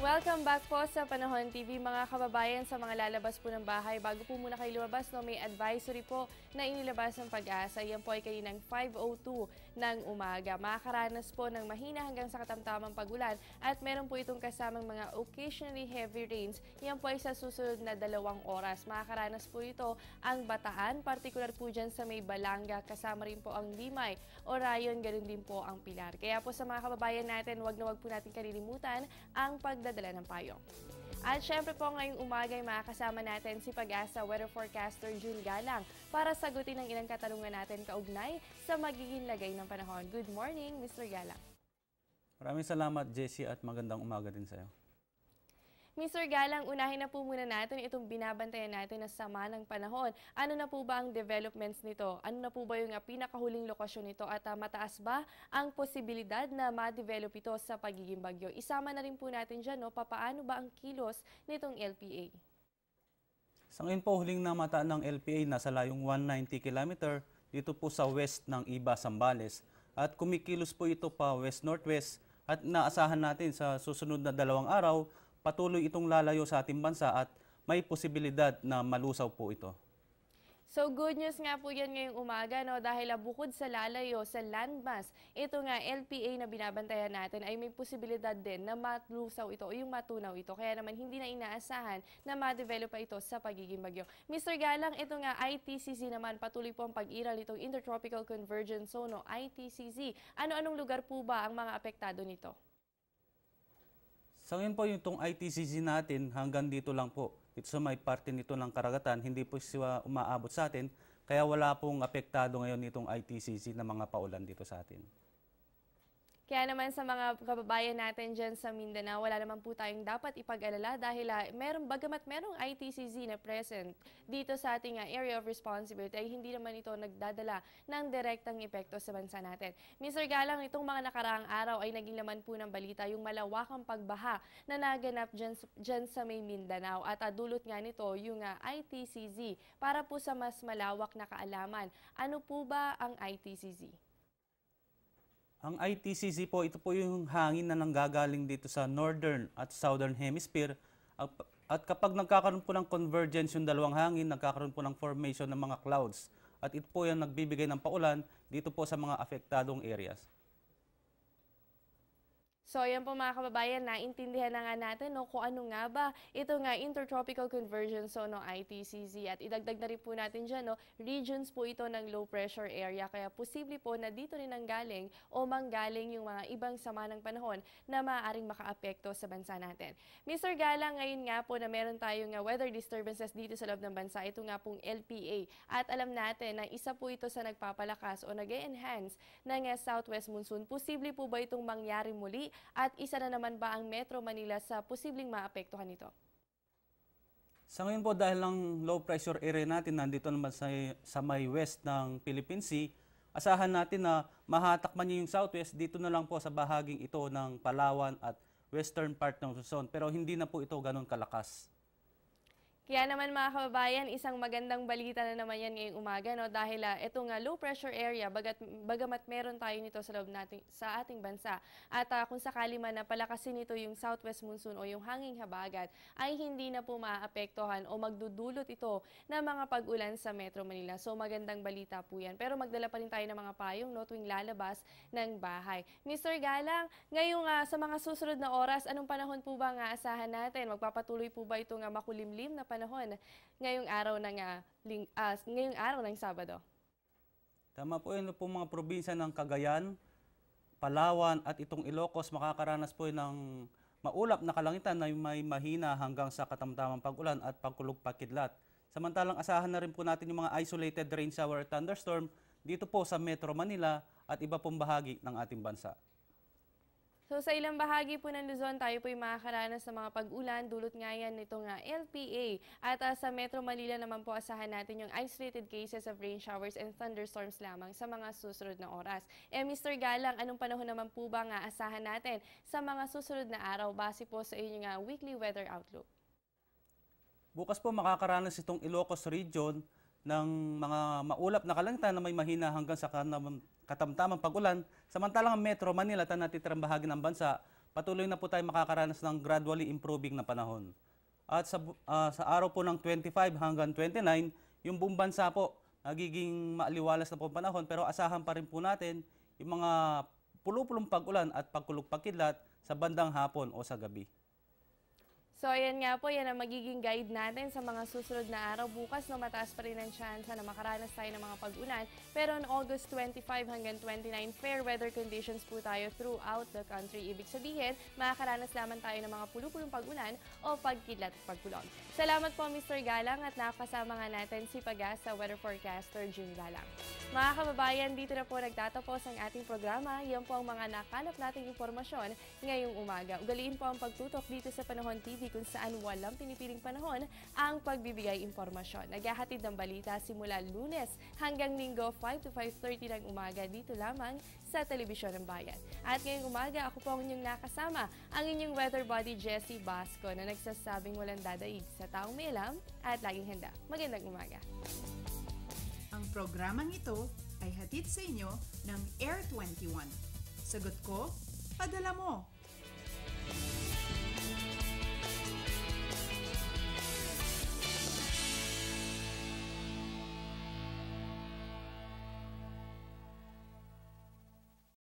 Welcome back po sa Panahon TV mga kababayan. Sa mga lalabas po ng bahay, bago po muna kayo lumabas, may advisory po na inilabas ng Pag-asa. Yan po ay kaninang 5:02 ng umaga. Makakaranas po ng mahina hanggang sa katamtamang pag-ulan at meron po itong kasamang mga occasionally heavy rains. Yan po ay sa susunod na 2 oras. Makakaranas po ito ang Bataan, partikular po dyan sa may Balanga, kasama rin po ang Limay, Orayon, ganun din po ang Pilar. Kaya po sa mga kababayan natin, wag na wag po natin kalilimutan ang pagdadala ng payong. At syempre po ngayong umaga ay makakasama natin si Pag-asa weather forecaster June Galang para sagutin ang ilang katanungan natin kaugnay sa magiging lagay ng panahon. Good morning, Mr. Galang. Maraming salamat, Jessie, at magandang umaga din sa'yo. Mr. Galang, unahin na po muna natin itong binabantayan natin na sama ng panahon. Ano na po ba ang developments nito? Ano na po ba yung pinakahuling lokasyon nito? At mataas ba ang posibilidad na ma-develop ito sa pagiging bagyo? Isama na rin po natin dyan, no? Papaano ba ang kilos nitong LPA? Sa ngayon po, huling namata ng LPA nasa layong 190 km dito po sa west ng Iba, Zambales. At kumikilos po ito pa west-northwest at naasahan natin sa susunod na 2 araw, patuloy itong lalayo sa ating bansa at may posibilidad na malusaw po ito. So good news nga po yan ngayong umaga, no? Dahil bukod sa lalayo, sa landmass, ito nga LPA na binabantayan natin ay may posibilidad din na malusaw ito o yung matunaw ito. Kaya naman hindi na inaasahan na ma-develop pa ito sa pagiging bagyo. Mr. Galang, ito nga ITCZ naman, patuloy po ang pag-iral itong Intertropical Convergence Zone o ITCZ. Ano-anong lugar po ba ang mga apektado nito? Sa ngayon po, yung itong ITCZ natin hanggang dito lang po. Dito sa may parte nito ng karagatan, hindi po siya umaabot sa atin. Kaya wala pong apektado ngayon nitong ITCZ na mga paulan dito sa atin. Kaya naman sa mga kababayan natin dyan sa Mindanao, wala naman po tayong dapat ipag-alala dahil bagamat merong ITCZ na present dito sa ating area of responsibility ay hindi naman ito nagdadala ng direktang epekto sa bansa natin. Mr. Galang, itong mga nakaraang araw ay naging laman po ng balita yung malawakang pagbaha na naganap dyan sa may Mindanao at dulot nga nito yung ITCZ. Para po sa mas malawak na kaalaman, ano po ba ang ITCZ? Ang ITCZ po, ito po yung hangin na nanggagaling dito sa northern at southern hemisphere. At kapag nagkakaroon po ng convergence yung dalawang hangin, nagkakaroon po ng formation ng mga clouds. At ito po yung nagbibigay ng paulan dito po sa mga apektadong areas. So yan po mga kababayan, naintindihan na nga natin kung ano nga ba ito nga Intertropical Convergence Zone o ITCZ. At idagdag na rin po natin dyan, regions po ito ng low pressure area. Kaya posible po na dito rin nanggaling o manggaling yung mga ibang sama ng panahon na maaaring makaapekto sa bansa natin. Mr. Galang, ngayon nga po na meron tayong weather disturbances dito sa loob ng bansa. Ito nga pong LPA. At alam natin na isa po ito sa nagpapalakas o nag-e-enhance ng southwest monsoon. Posible po ba itong mangyari muli? At isa na naman ba ang Metro Manila sa posibleng maapektuhan nito? Sa ngayon po, dahil ng low pressure area natin nandito naman sa may west ng Philippine Sea, asahan natin na mahatakman niya yung southwest dito na lang po sa bahaging ito ng Palawan at western part ng Luzon. Pero hindi na po ito ganun kalakas. Kaya naman mga kababayan, isang magandang balita na naman yan ngayong umaga, no? Dahil itong low pressure area, bagamat meron tayo nito sa loob natin, sa ating bansa. At kung sakali man na palakasin nito yung southwest monsoon o yung hanging habagat, ay hindi na po maaapektuhan o magdudulot ito ng mga pag-ulan sa Metro Manila. So magandang balita po yan. Pero magdala pa rin tayo ng mga payong tuwing lalabas ng bahay. Mr. Galang, ngayong sa mga susunod na oras, anong panahon po ba ang aasahan natin? Magpapatuloy po ba itong makulimlim na panahon ngayong araw ng Sabado? Tama po yun po mga probinsya ng Cagayan, Palawan at itong Ilocos makakaranas po ng maulap na kalangitan na may mahina hanggang sa katamtamang pag-ulan at pagkulog-pakidlat. Samantalang asahan na rin po natin yung mga isolated rain shower at thunderstorm dito po sa Metro Manila at iba pong bahagi ng ating bansa. So sa ilang bahagi po ng Luzon, tayo po yung makakaranas ng mga pag-ulan, dulot nga yan nitong LPA. At sa Metro Manila naman po asahan natin yung isolated cases of rain showers and thunderstorms lamang sa mga susunod na oras. Mr. Galang, anong panahon naman po ba nga asahan natin sa mga susunod na araw base po sa inyong weekly weather outlook? Bukas po makakaranas itong Ilocos region ng mga maulap na kalangitan na may mahina hanggang sa katamtamang pag-ulan. Samantalang ang Metro Manila at natitirang bahagi ng bansa, patuloy na po tayo makakaranas ng gradually improving na panahon. At sa araw po ng 25 hanggang 29, yung buong bansa po, nagiging maaliwalas na po ang panahon, pero asahan pa rin po natin yung mga pulupulong pag-ulan at pagkulog-pagkidlat sa bandang hapon o sa gabi. So ayan nga po, yan ang magiging guide natin sa mga susunod na araw. Bukas no, mataas pa rin ang tsansa na makaranas tayo ng mga pag-ulan. Pero on August 25 hanggang 29, fair weather conditions po tayo throughout the country. Ibig sabihin, makakaranas lamang tayo ng mga pulupulong pag-ulan o pagkilat pagkulog. Salamat po Mr. Galang at nakasama nga natin si Pag-asa weather forecaster June Galang. Mga kababayan, dito na po nagtatapos ang ating programa. Yan po ang mga nakalap nating impormasyon ngayong umaga. Ugaliin po ang pagtutok dito sa Panahon TV kung saan walang pinipiling panahon ang pagbibigay impormasyon. Naghahatid ng balita simula Lunes hanggang Linggo 5 to 5:30 ng umaga dito lamang sa Telebisyon ng Bayan. At ngayong umaga, ako po ang inyong nakasama, ang inyong weather body Jessie Basco na nagsasabing walang dadaig sa taong may alam at laging handa. Magandang umaga. Ang programang ito ay hatid sa inyo ng Air 21. Sagot ko, padala mo.